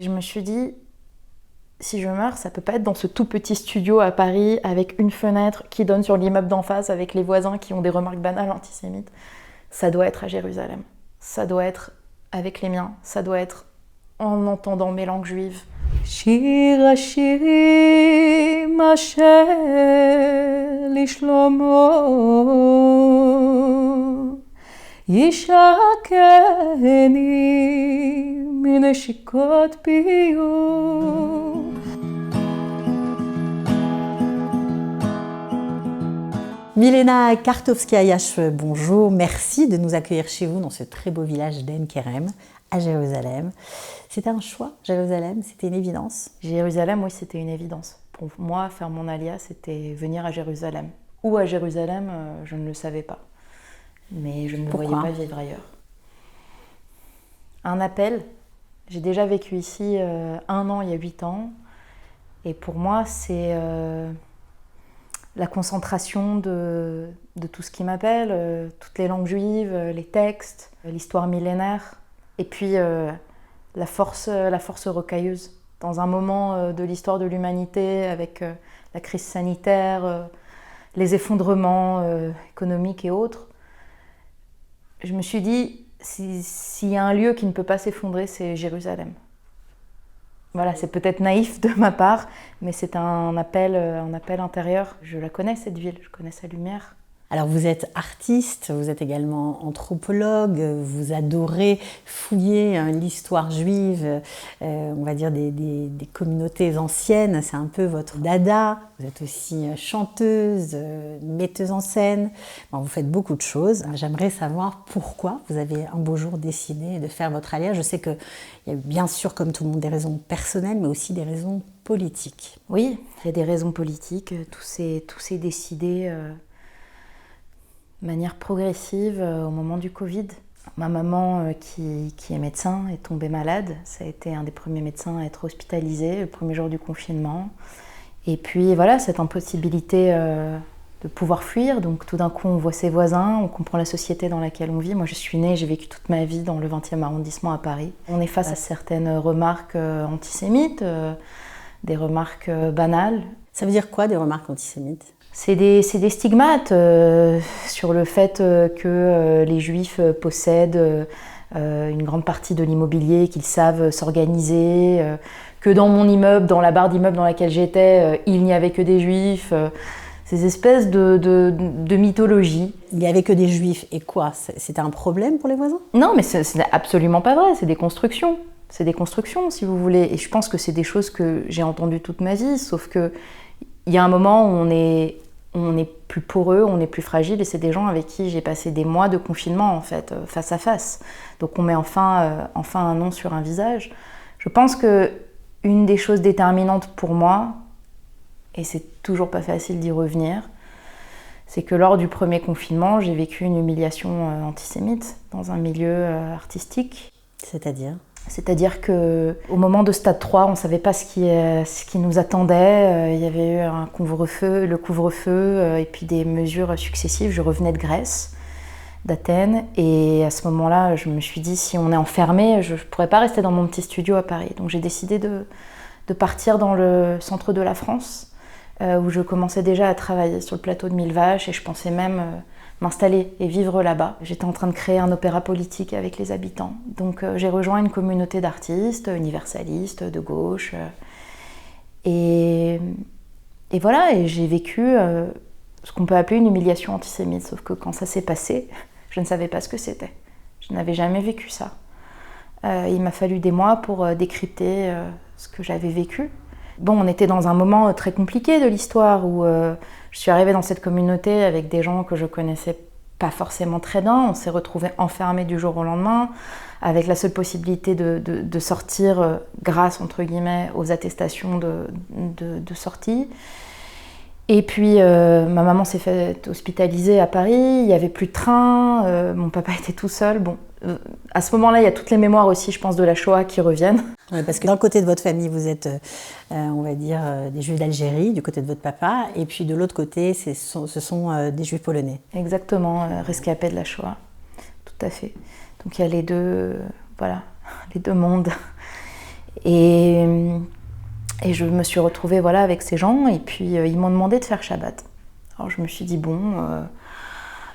Je me suis dit, si je meurs, ça peut pas être dans ce tout petit studio à Paris avec une fenêtre qui donne sur l'immeuble d'en face avec les voisins qui ont des remarques banales antisémites. Ça doit être à Jérusalem. Ça doit être avec les miens. Ça doit être en entendant mes langues juives. Shir hashirim asher lishlomo yishakeni mineshikot piyu. Milena Kartovskayash, bonjour. Merci de nous accueillir chez vous dans ce très beau village d'En Kerem, à Jérusalem. C'était un choix, Jérusalem, c'était une évidence? Jérusalem, oui, c'était une évidence. Pour moi, faire mon alia, c'était venir à Jérusalem. Où à Jérusalem, je ne le savais pas. Mais je ne me voyais pas vivre ailleurs. Un appel. J'ai déjà vécu ici 1 an, il y a 8 ans. Et pour moi, c'est la concentration de tout ce qui m'appelle, toutes les langues juives, les textes, l'histoire millénaire. Et puis la force rocailleuse. Dans un moment de l'histoire de l'humanité, avec la crise sanitaire, les effondrements économiques et autres, je me suis dit, s'il y a un lieu qui ne peut pas s'effondrer, c'est Jérusalem. Voilà, c'est peut-être naïf de ma part, mais c'est un appel intérieur. Je la connais, cette ville, je connais sa lumière. Alors vous êtes artiste, vous êtes également anthropologue, vous adorez fouiller l'histoire juive, on va dire des communautés anciennes, c'est un peu votre dada. Vous êtes aussi chanteuse, metteuse en scène, bon, vous faites beaucoup de choses. J'aimerais savoir pourquoi vous avez un beau jour décidé de faire votre alia. Je sais qu'il y a bien sûr, comme tout le monde, des raisons personnelles, mais aussi des raisons politiques. Oui, il y a des raisons politiques, tout s'est décidé de manière progressive au moment du Covid. Ma maman, qui est médecin, est tombée malade. Ça a été un des premiers médecins à être hospitalisé le premier jour du confinement. Et puis voilà, cette impossibilité de pouvoir fuir. Donc tout d'un coup, on voit ses voisins, on comprend la société dans laquelle on vit. Moi, je suis née, j'ai vécu toute ma vie dans le 20e arrondissement à Paris. On est face à certaines remarques antisémites, des remarques banales. Ça veut dire quoi, des remarques antisémites ? C'est des stigmates sur le fait que les Juifs possèdent une grande partie de l'immobilier, qu'ils savent s'organiser, que dans mon immeuble, dans la barre d'immeuble dans laquelle j'étais, il n'y avait que des Juifs. Ces espèces de mythologie. Il n'y avait que des Juifs, et quoi? C'était un problème pour les voisins? Non, mais ce n'est absolument pas vrai, c'est des constructions. C'est des constructions, si vous voulez. Et je pense que c'est des choses que j'ai entendues toute ma vie, sauf que il y a un moment où on est plus poreux, on est plus fragile, et c'est des gens avec qui j'ai passé des mois de confinement, en fait, face à face. Donc on met enfin un nom sur un visage. Je pense que une des choses déterminantes pour moi, et c'est toujours pas facile d'y revenir, c'est que lors du premier confinement, j'ai vécu une humiliation antisémite dans un milieu artistique. C'est-à-dire qu'au moment de stade 3, on ne savait pas ce qui nous attendait. Il y avait eu le couvre-feu, et puis des mesures successives. Je revenais de Grèce, d'Athènes, et à ce moment-là, je me suis dit, si on est enfermé, je ne pourrais pas rester dans mon petit studio à Paris. Donc j'ai décidé de partir dans le centre de la France, où je commençais déjà à travailler sur le plateau de Mille Vaches, et je pensais même m'installer et vivre là-bas. J'étais en train de créer un opéra politique avec les habitants. Donc j'ai rejoint une communauté d'artistes, universalistes, de gauche. Et voilà, et j'ai vécu ce qu'on peut appeler une humiliation antisémite. Sauf que quand ça s'est passé, je ne savais pas ce que c'était. Je n'avais jamais vécu ça. Il m'a fallu des mois pour décrypter ce que j'avais vécu. Bon, on était dans un moment très compliqué de l'histoire où je suis arrivée dans cette communauté avec des gens que je connaissais pas forcément très bien. On s'est retrouvés enfermés du jour au lendemain, avec la seule possibilité de sortir grâce, entre guillemets, aux attestations de sortie. Et puis ma maman s'est fait hospitaliser à Paris, il n'y avait plus de train, mon papa était tout seul. Bon, à ce moment-là, il y a toutes les mémoires aussi, je pense, de la Shoah qui reviennent. Ouais, parce que d'un côté de votre famille, vous êtes, on va dire, des Juifs d'Algérie, du côté de votre papa, et puis de l'autre côté, ce sont des Juifs polonais. Exactement, rescapés de la Shoah, tout à fait. Donc il y a les deux, voilà, les deux mondes. Et je me suis retrouvée voilà, avec ces gens, et puis ils m'ont demandé de faire Shabbat. Alors je me suis dit, bon,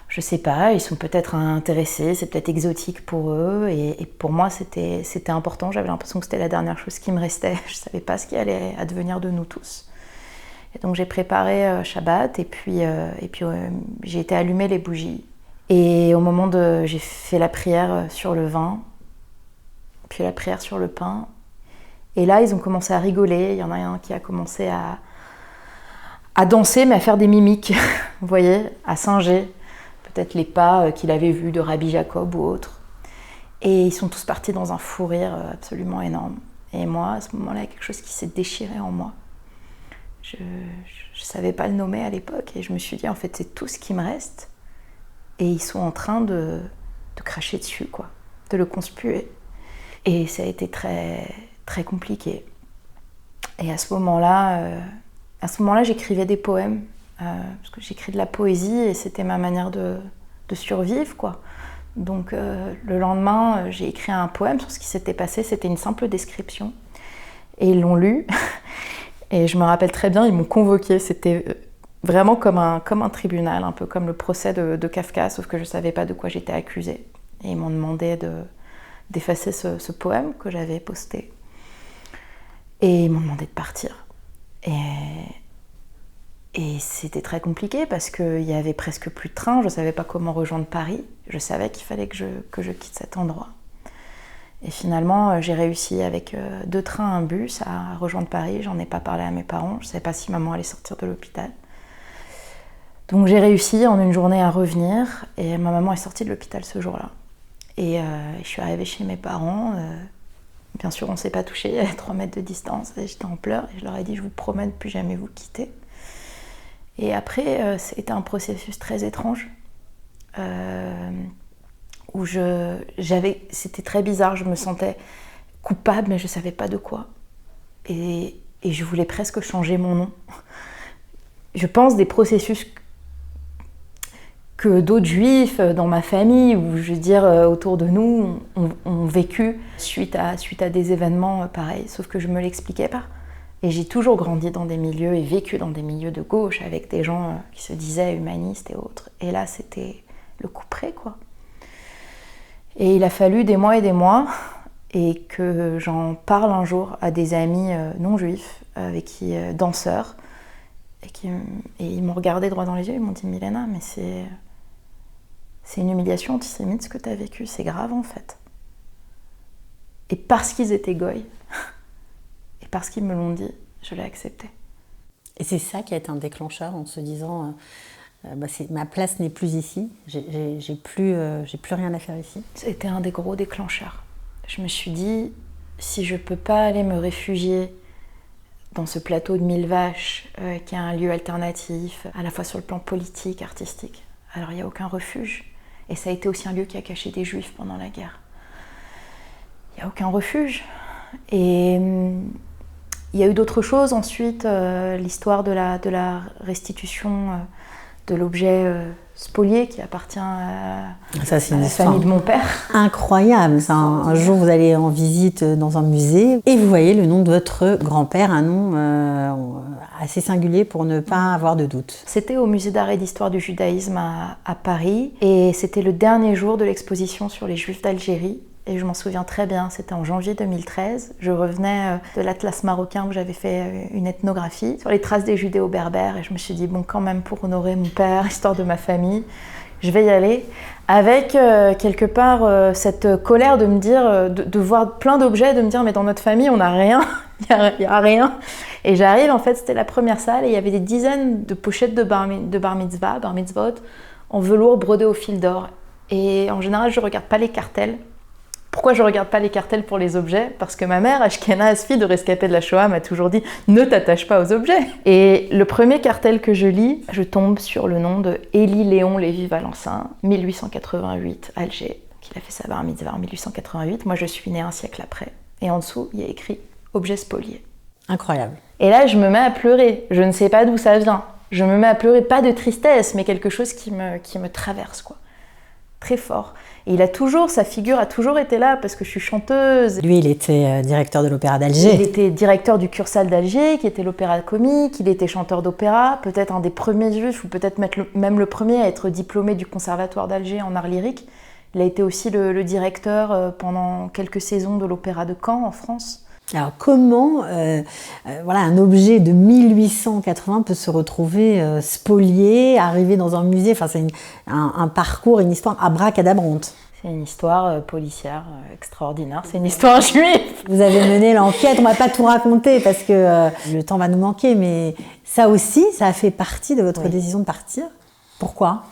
je sais pas, ils sont peut-être intéressés, c'est peut-être exotique pour eux, et pour moi c'était important, j'avais l'impression que c'était la dernière chose qui me restait, je savais pas ce qui allait advenir de nous tous. Et donc j'ai préparé Shabbat, et puis j'ai été allumer les bougies. Et au moment j'ai fait la prière sur le vin, puis la prière sur le pain, et là ils ont commencé à rigoler, il y en a un qui a commencé à danser, mais à faire des mimiques, vous voyez, à singer, peut-être les pas qu'il avait vus de Rabbi Jacob ou autre. Et ils sont tous partis dans un fou rire absolument énorme. Et moi, à ce moment-là, il y a quelque chose qui s'est déchiré en moi. Je ne savais pas le nommer à l'époque, et je me suis dit, en fait, c'est tout ce qui me reste. Et ils sont en train de cracher dessus, quoi, de le conspuer. Et ça a été très, très compliqué. Et à ce moment-là, j'écrivais des poèmes, parce que j'écris de la poésie et c'était ma manière de survivre, quoi. Donc le lendemain, j'ai écrit un poème sur ce qui s'était passé, c'était une simple description. Et ils l'ont lu, et je me rappelle très bien, ils m'ont convoquée, c'était vraiment comme un tribunal, un peu comme le procès de Kafka, sauf que je ne savais pas de quoi j'étais accusée. Et ils m'ont demandé d'effacer ce poème que j'avais posté. Et ils m'ont demandé de partir. Et c'était très compliqué parce qu'il y avait presque plus de train, je ne savais pas comment rejoindre Paris. Je savais qu'il fallait que je quitte cet endroit. Et finalement, j'ai réussi avec 2 trains, un bus à rejoindre Paris. J'en ai pas parlé à mes parents, je ne savais pas si maman allait sortir de l'hôpital. Donc j'ai réussi en une journée à revenir et ma maman est sortie de l'hôpital ce jour-là. Et je suis arrivée chez mes parents. Bien sûr, on ne s'est pas touché, il y avait 3 mètres de distance. Et j'étais en pleurs et je leur ai dit, je vous promets de ne plus jamais vous quitter. Et après, c'était un processus très étrange. Où c'était très bizarre, je me sentais coupable, mais je ne savais pas de quoi. Et je voulais presque changer mon nom. Je pense des processus que d'autres juifs dans ma famille, ou je veux dire autour de nous, ont vécu suite à des événements pareils, sauf que je ne me l'expliquais pas. Et j'ai toujours grandi dans des milieux et vécu dans des milieux de gauche avec des gens qui se disaient humanistes et autres. Et là, c'était le couperet, quoi. Et il a fallu des mois et que j'en parle un jour à des amis non juifs, avec qui danseurs, et ils m'ont regardé droit dans les yeux, ils m'ont dit « Milena, mais c'est une humiliation antisémite ce que tu as vécu, c'est grave en fait. » Et parce qu'ils étaient goy, et parce qu'ils me l'ont dit, je l'ai accepté. Et c'est ça qui a été un déclencheur en se disant ma place n'est plus ici, j'ai plus rien à faire ici. C'était un des gros déclencheurs. Je me suis dit, si je peux pas aller me réfugier dans ce plateau de 1000 vaches, qui est un lieu alternatif, à la fois sur le plan politique, artistique, alors il n'y a aucun refuge. Et ça a été aussi un lieu qui a caché des juifs pendant la guerre. Il n'y a aucun refuge. Et il y a eu d'autres choses ensuite, l'histoire de la restitution de l'objet spolié qui appartient à la famille de mon père. Incroyable. Un jour, vous allez en visite dans un musée et vous voyez le nom de votre grand-père, un nom assez singulier pour ne pas avoir de doute. C'était au musée d'art et d'histoire du judaïsme à Paris et c'était le dernier jour de l'exposition sur les Juifs d'Algérie. Et je m'en souviens très bien, c'était en janvier 2013. Je revenais de l'Atlas marocain où j'avais fait une ethnographie sur les traces des judéo-berbères. Et je me suis dit, bon, quand même, pour honorer mon père, l'histoire de ma famille, je vais y aller. Avec quelque part cette colère de me dire, de voir plein d'objets, de me dire, mais dans notre famille, on n'a rien, il n'y a rien. Et j'arrive, en fait, c'était la première salle et il y avait des dizaines de pochettes de bar mitzvot, en velours brodé au fil d'or. Et en général, je ne regarde pas les cartels. Pourquoi je ne regarde pas les cartels pour les objets ? Parce que ma mère, Ashkenaz, fille de rescapée de la Shoah, m'a toujours dit « Ne t'attache pas aux objets !» Et le premier cartel que je lis, je tombe sur le nom de Élie Léon Lévy-Valentin, 1888, Alger. Il a fait sa bar mitzvah en 1888. Moi, je suis née un siècle après. Et en dessous, il y a écrit « Objet spolié ». Incroyable. Et là, je me mets à pleurer. Je ne sais pas d'où ça vient. Je me mets à pleurer, pas de tristesse, mais quelque chose qui me traverse, quoi. très fort. Et sa figure a toujours été là parce que je suis chanteuse. Lui, il était directeur de l'Opéra d'Alger. Il était directeur du Cursal d'Alger, qui était l'opéra comique. Il était chanteur d'opéra, peut-être un des premiers juifs, ou peut-être même le premier à être diplômé du Conservatoire d'Alger en art lyrique. Il a été aussi le directeur pendant quelques saisons de l'Opéra de Caen en France. Alors comment un objet de 1880 peut se retrouver spolié, arriver dans un musée, enfin c'est un parcours, une histoire abracadabrante. C'est une histoire policière extraordinaire, c'est une histoire juive. Vous avez mené l'enquête, on ne va pas tout raconter parce que le temps va nous manquer, mais ça aussi, ça a fait partie de votre décision de partir. Pourquoi ?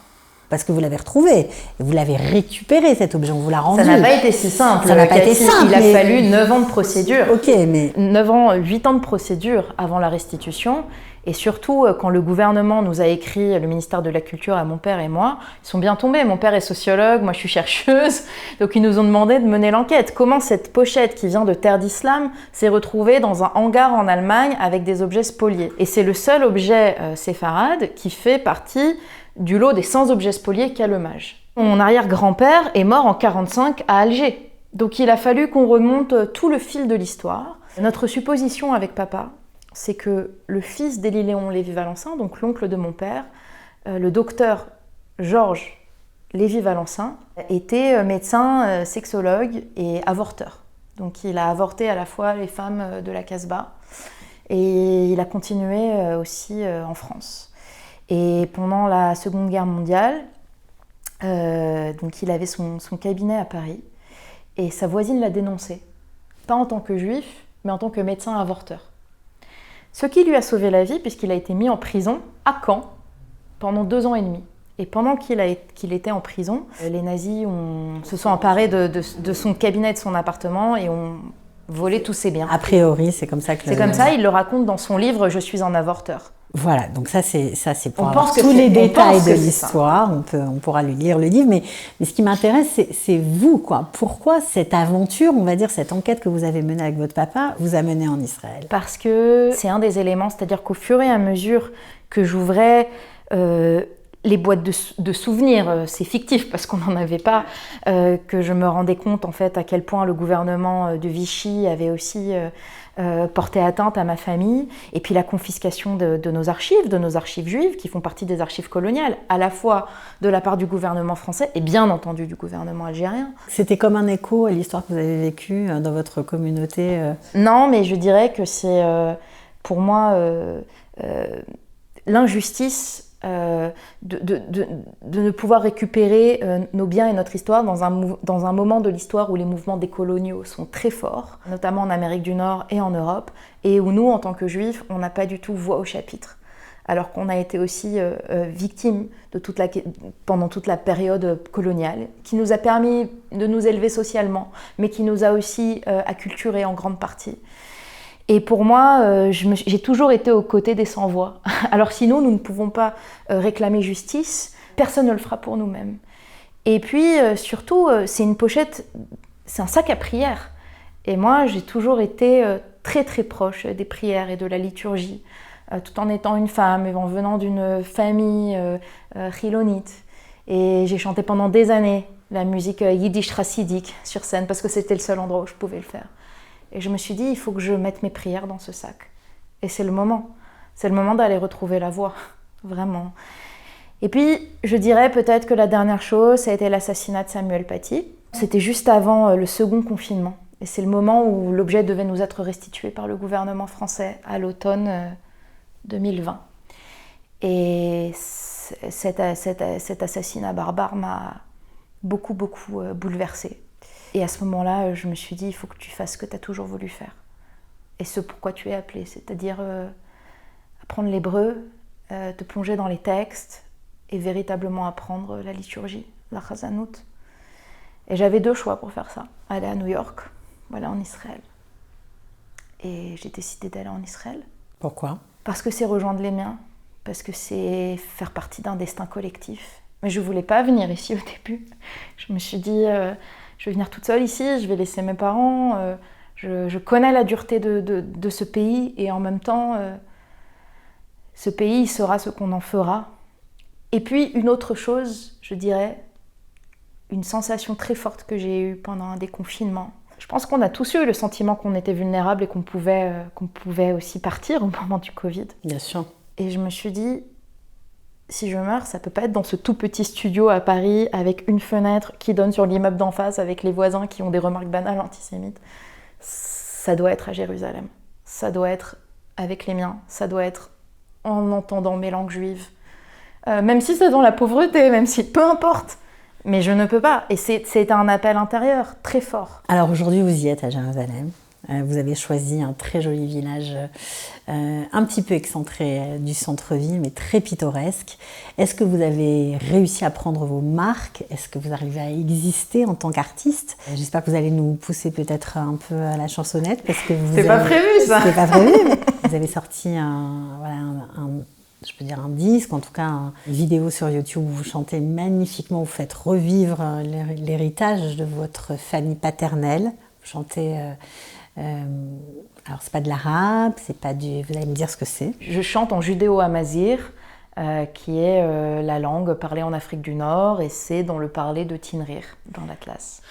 Parce que vous l'avez retrouvé, et vous l'avez récupéré cet objet, on vous l'a rendu. Ça n'a pas été si simple. Ça n'a pas été simple. Il a fallu 9 ans de procédure. Ok, mais 8 ans de procédure avant la restitution. Et surtout, quand le gouvernement nous a écrit, le ministère de la Culture à mon père et moi, ils sont bien tombés. Mon père est sociologue, moi je suis chercheuse. Donc ils nous ont demandé de mener l'enquête. Comment cette pochette qui vient de Terre d'Islam s'est retrouvée dans un hangar en Allemagne avec des objets spoliés. Et c'est le seul objet séfarade qui fait partie du lot des 100 objets spoliés qu'a le mage. Mon arrière-grand-père est mort en 1945 à Alger. Donc il a fallu qu'on remonte tout le fil de l'histoire. Notre supposition avec papa, c'est que le fils d'Élie-Léon Lévy-Valentin, donc l'oncle de mon père, le docteur Georges Lévy-Valentin, était médecin, sexologue et avorteur. Donc il a avorté à la fois les femmes de la Casbah et il a continué aussi en France. Et pendant la Seconde Guerre mondiale, donc il avait son cabinet à Paris et sa voisine l'a dénoncé, pas en tant que juif, mais en tant que médecin avorteur. Ce qui lui a sauvé la vie puisqu'il a été mis en prison à Caen pendant 2 ans et demi. Et pendant qu'il était en prison, les nazis se sont emparés de son cabinet, de son appartement et ont volé tous ses biens. A priori, c'est comme ça que... C'est comme ça, il le raconte dans son livre « Je suis un avorteur ». Voilà, donc ça c'est pour avoir tous les détails de l'histoire, on pourra lui lire le livre, mais ce qui m'intéresse c'est vous, quoi. Pourquoi cette aventure, on va dire cette enquête que vous avez menée avec votre papa, vous a mené en Israël? Parce que c'est un des éléments, c'est-à-dire qu'au fur et à mesure que j'ouvrais les boîtes de souvenirs, c'est fictif parce qu'on n'en avait pas, que je me rendais compte en fait à quel point le gouvernement de Vichy avait aussi porté atteinte à ma famille, et puis la confiscation de nos archives juives qui font partie des archives coloniales, à la fois de la part du gouvernement français et bien entendu du gouvernement algérien. C'était comme un écho à l'histoire que vous avez vécue dans votre communauté Non, mais je dirais que c'est pour moi l'injustice de ne pouvoir récupérer nos biens et notre histoire dans un moment de l'histoire où les mouvements décoloniaux sont très forts, notamment en Amérique du Nord et en Europe, et où nous, en tant que Juifs, on n'a pas du tout voix au chapitre, alors qu'on a été aussi victimes pendant toute la période coloniale, qui nous a permis de nous élever socialement, mais qui nous a aussi acculturés en grande partie. Et pour moi, j'ai toujours été aux côtés des sans-voix. Alors sinon, nous ne pouvons pas réclamer justice, personne ne le fera pour nous-mêmes. Et puis surtout, c'est une pochette, c'est un sac à prières. Et moi, j'ai toujours été très très proche des prières et de la liturgie, tout en étant une femme et en venant d'une famille chilonite. Et j'ai chanté pendant des années la musique yiddish chassidique sur scène parce que c'était le seul endroit où je pouvais le faire. Et je me suis dit, il faut que je mette mes prières dans ce sac. Et c'est le moment. C'est le moment d'aller retrouver la voix, vraiment. Et puis, je dirais peut-être que la dernière chose, ça a été l'assassinat de Samuel Paty. C'était juste avant le second confinement. Et c'est le moment où l'objet devait nous être restitué par le gouvernement français à l'automne 2020. Et cet assassinat barbare m'a beaucoup bouleversée. Et à ce moment-là, je me suis dit, il faut que tu fasses ce que tu as toujours voulu faire. Et ce pourquoi tu es appelé, c'est-à-dire apprendre l'hébreu, te plonger dans les textes et véritablement apprendre la liturgie, la chazanout. Et j'avais 2 choix pour faire ça. Aller à New York ou aller en Israël. Et j'ai décidé d'aller en Israël. Pourquoi ? Parce que c'est rejoindre les miens, parce que c'est faire partie d'un destin collectif. Mais je ne voulais pas venir ici au début. Je me suis dit... je vais venir toute seule ici, je vais laisser mes parents, je connais la dureté de ce pays et en même temps, ce pays il sera ce qu'on en fera. Et puis une autre chose, je dirais, une sensation très forte que j'ai eue pendant un des confinements. Je pense qu'on a tous eu le sentiment qu'on était vulnérable et qu'on pouvait aussi partir au moment du Covid. Bien sûr. Et je me suis dit, si je meurs, ça peut pas être dans ce tout petit studio à Paris avec une fenêtre qui donne sur l'immeuble d'en face avec les voisins qui ont des remarques banales antisémites. Ça doit être à Jérusalem. Ça doit être avec les miens. Ça doit être en entendant mes langues juives. Même si c'est dans la pauvreté, même si peu importe. Mais je ne peux pas. Et c'est un appel intérieur très fort. Alors aujourd'hui, vous y êtes à Jérusalem. Vous avez choisi un très joli village, un petit peu excentré du centre-ville, mais très pittoresque. Est-ce que vous avez réussi à prendre vos marques? Est-ce que vous arrivez à exister en tant qu'artiste? J'espère que vous allez nous pousser peut-être un peu à la chansonnette, parce que vous C'est pas prévu, ça. C'est pas prévu. Vous avez sorti je peux dire un disque, en tout cas une vidéo sur YouTube où vous chantez magnifiquement, vous faites revivre l'héritage de votre famille paternelle. Vous chantez, alors c'est pas de l'arabe, c'est pas du, vous allez me dire ce que c'est. Je chante en judéo-amazigh, qui est la langue parlée en Afrique du Nord, et c'est dans le parler de Tinrir, dans l'Atlas.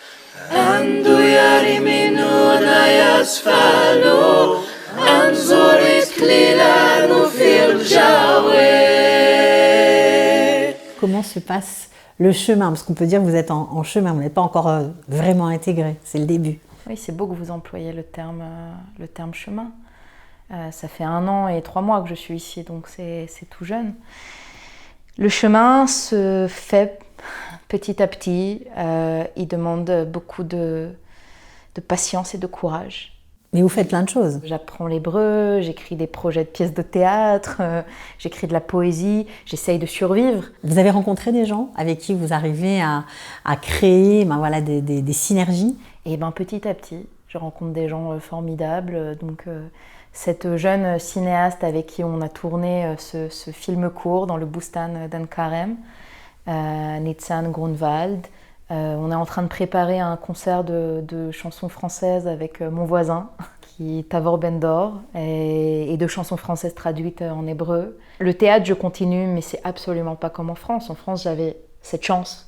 Comment se passe le chemin? Parce qu'on peut dire que vous êtes en chemin, vous n'êtes pas encore vraiment intégré, c'est le début. Oui, c'est beau que vous employiez le terme chemin. Ça fait 1 an et 3 mois que je suis ici, donc c'est tout jeune. Le chemin se fait petit à petit. Il demande beaucoup de patience et de courage. Mais vous faites plein de choses. J'apprends l'hébreu, j'écris des projets de pièces de théâtre, j'écris de la poésie, j'essaye de survivre. Vous avez rencontré des gens avec qui vous arrivez à créer des synergies? Et petit à petit, je rencontre des gens formidables. Donc, cette jeune cinéaste avec qui on a tourné ce film court dans le Bustan d'En Karem, Nitzan Grunwald. On est en train de préparer un concert de chansons françaises avec mon voisin, qui est Tavor Bendor, et de chansons françaises traduites en hébreu. Le théâtre, je continue, mais c'est absolument pas comme en France. En France, j'avais cette chance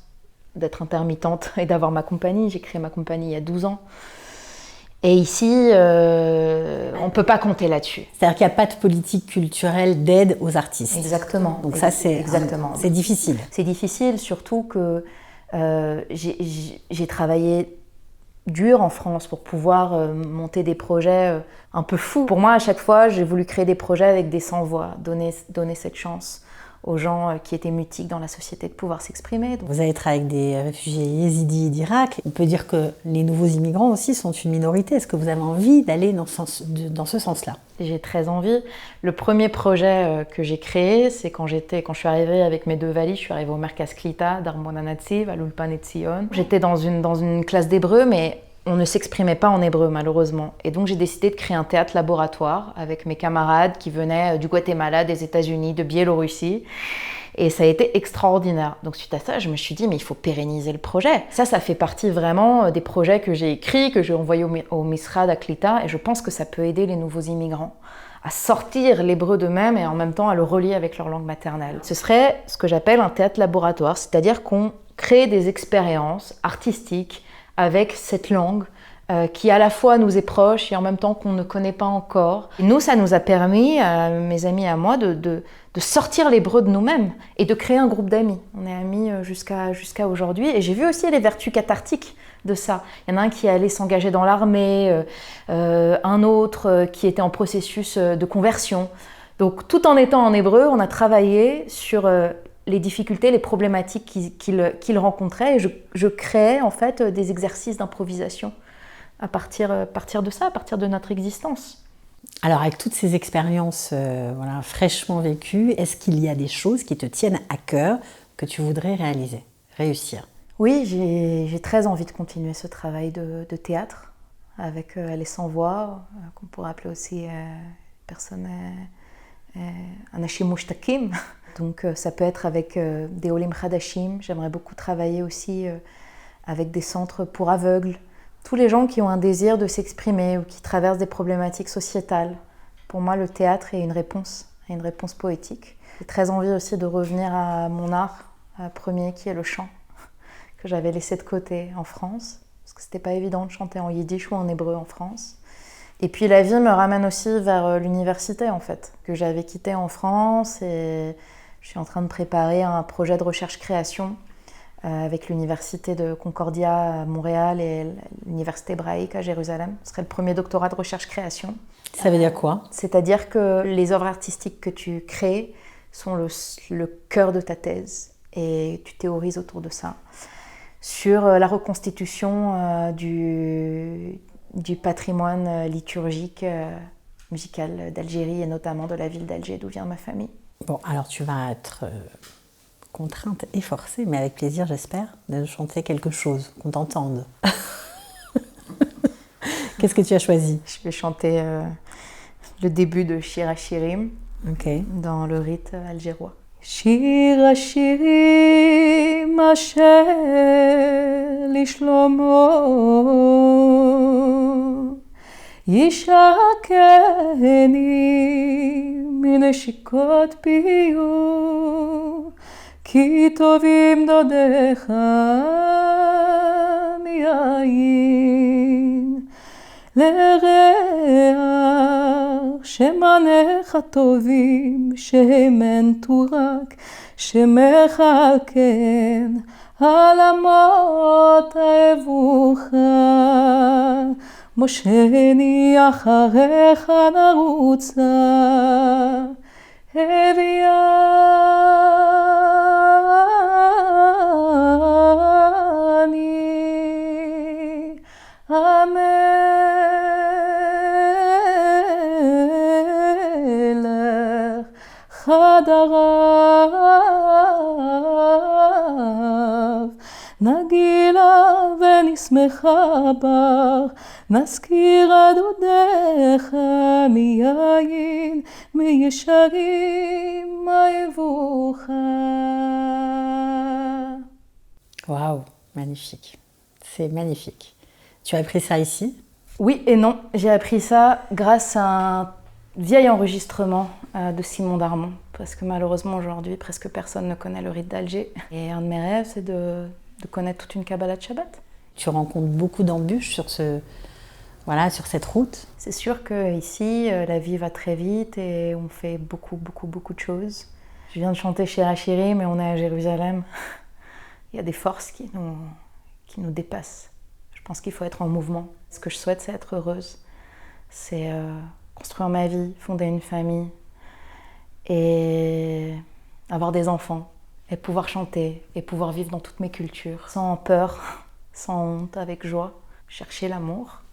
d'être intermittente et d'avoir ma compagnie. J'ai créé ma compagnie il y a 12 ans. Et ici, on ne peut pas compter là-dessus. C'est-à-dire qu'il n'y a pas de politique culturelle d'aide aux artistes. Exactement. Donc ça, c'est difficile. C'est difficile, surtout que j'ai travaillé dur en France pour pouvoir monter des projets un peu fous. Pour moi, à chaque fois, j'ai voulu créer des projets avec des sans-voix, donner cette chance aux gens qui étaient mutiques dans la société de pouvoir s'exprimer. Vous allez être avec des réfugiés yézidis d'Irak. On peut dire que les nouveaux immigrants aussi sont une minorité. Est-ce que vous avez envie d'aller dans ce sens-là? J'ai très envie. Le premier projet que j'ai créé, c'est quand je suis arrivée avec mes 2 valises, je suis arrivée au Merkaz Klita d'Armona Natsiv, à l'Ulpan Etzion. J'étais dans une classe d'hébreu, mais on ne s'exprimait pas en hébreu, malheureusement. Et donc, j'ai décidé de créer un théâtre laboratoire avec mes camarades qui venaient du Guatemala, des États-Unis, de Biélorussie. Et ça a été extraordinaire. Donc, suite à ça, je me suis dit, mais il faut pérenniser le projet. Ça fait partie vraiment des projets que j'ai écrits, que j'ai envoyés au Misrad à Klita. Et je pense que ça peut aider les nouveaux immigrants à sortir l'hébreu d'eux-mêmes et en même temps à le relier avec leur langue maternelle. Ce serait ce que j'appelle un théâtre laboratoire, c'est-à-dire qu'on crée des expériences artistiques avec cette langue qui à la fois nous est proche et en même temps qu'on ne connaît pas encore. Et nous, ça nous a permis, mes amis et à moi, de sortir l'hébreu de nous-mêmes et de créer un groupe d'amis. On est amis jusqu'à aujourd'hui et j'ai vu aussi les vertus cathartiques de ça. Il y en a un qui allait s'engager dans l'armée, un autre qui était en processus de conversion. Donc tout en étant en hébreu, on a travaillé sur les difficultés, les problématiques qu'il rencontrait, et je créais en fait des exercices d'improvisation à partir de ça, à partir de notre existence. Alors avec toutes ces expériences fraîchement vécues, est-ce qu'il y a des choses qui te tiennent à cœur que tu voudrais réussir? Oui, j'ai très envie de continuer ce travail de théâtre avec les sans-voix, qu'on pourrait appeler aussi personnes anashim mushtakim. Donc ça peut être avec des Olim Khadashim. J'aimerais beaucoup travailler aussi avec des centres pour aveugles. Tous les gens qui ont un désir de s'exprimer ou qui traversent des problématiques sociétales. Pour moi, le théâtre est une réponse poétique. J'ai très envie aussi de revenir à mon art premier, qui est le chant, que j'avais laissé de côté en France, parce que c'était pas évident de chanter en yiddish ou en hébreu en France. Et puis la vie me ramène aussi vers l'université en fait, que j'avais quitté en France, et je suis en train de préparer un projet de recherche-création avec l'université de Concordia à Montréal et l'université hébraïque à Jérusalem. Ce serait le premier doctorat de recherche-création. Ça veut dire quoi? C'est-à-dire que les œuvres artistiques que tu crées sont le cœur de ta thèse et tu théorises autour de ça. Sur la reconstitution du patrimoine liturgique musical d'Algérie et notamment de la ville d'Alger d'où vient ma famille. Bon, alors tu vas être contrainte et forcée, mais avec plaisir j'espère, de chanter quelque chose, qu'on t'entende. Qu'est-ce que tu as choisi? Je vais chanter le début de Shir HaShirim dans le rite algérois. Shir HaShirim Asher Lishlomo Yishakeni Mineshikot Piyu Ki tovim dodecha miyayin לריח שמניך טובים שמן תורק שמחלקן על אמות האבוך מושני אחריך נרוצה הביאני המלך חדריו נגילה ונשמחה בה נזכיר עדודיך מיין מישרים האבוך. Waouh, magnifique. C'est magnifique. Tu as appris ça ici? Oui et non. J'ai appris ça grâce à un vieil enregistrement de Simon Darmon, parce que malheureusement aujourd'hui presque personne ne connaît le rite d'Alger. Et un de mes rêves c'est de connaître toute une Kabbalah de Shabbat. Tu rencontres beaucoup d'embûches sur cette route. C'est sûr qu'ici la vie va très vite et on fait beaucoup de choses. Je viens de chanter Shir HaShirim mais on est à Jérusalem. Il y a des forces qui nous dépassent. Je pense qu'il faut être en mouvement. Ce que je souhaite, c'est être heureuse. C'est construire ma vie, fonder une famille et avoir des enfants et pouvoir chanter et pouvoir vivre dans toutes mes cultures sans peur, sans honte, avec joie. Chercher l'amour,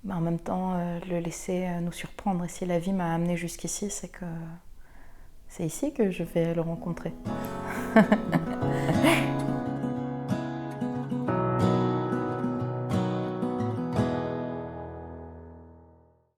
mais en même temps le laisser nous surprendre. Et si la vie m'a amenée jusqu'ici, c'est ici que je vais le rencontrer.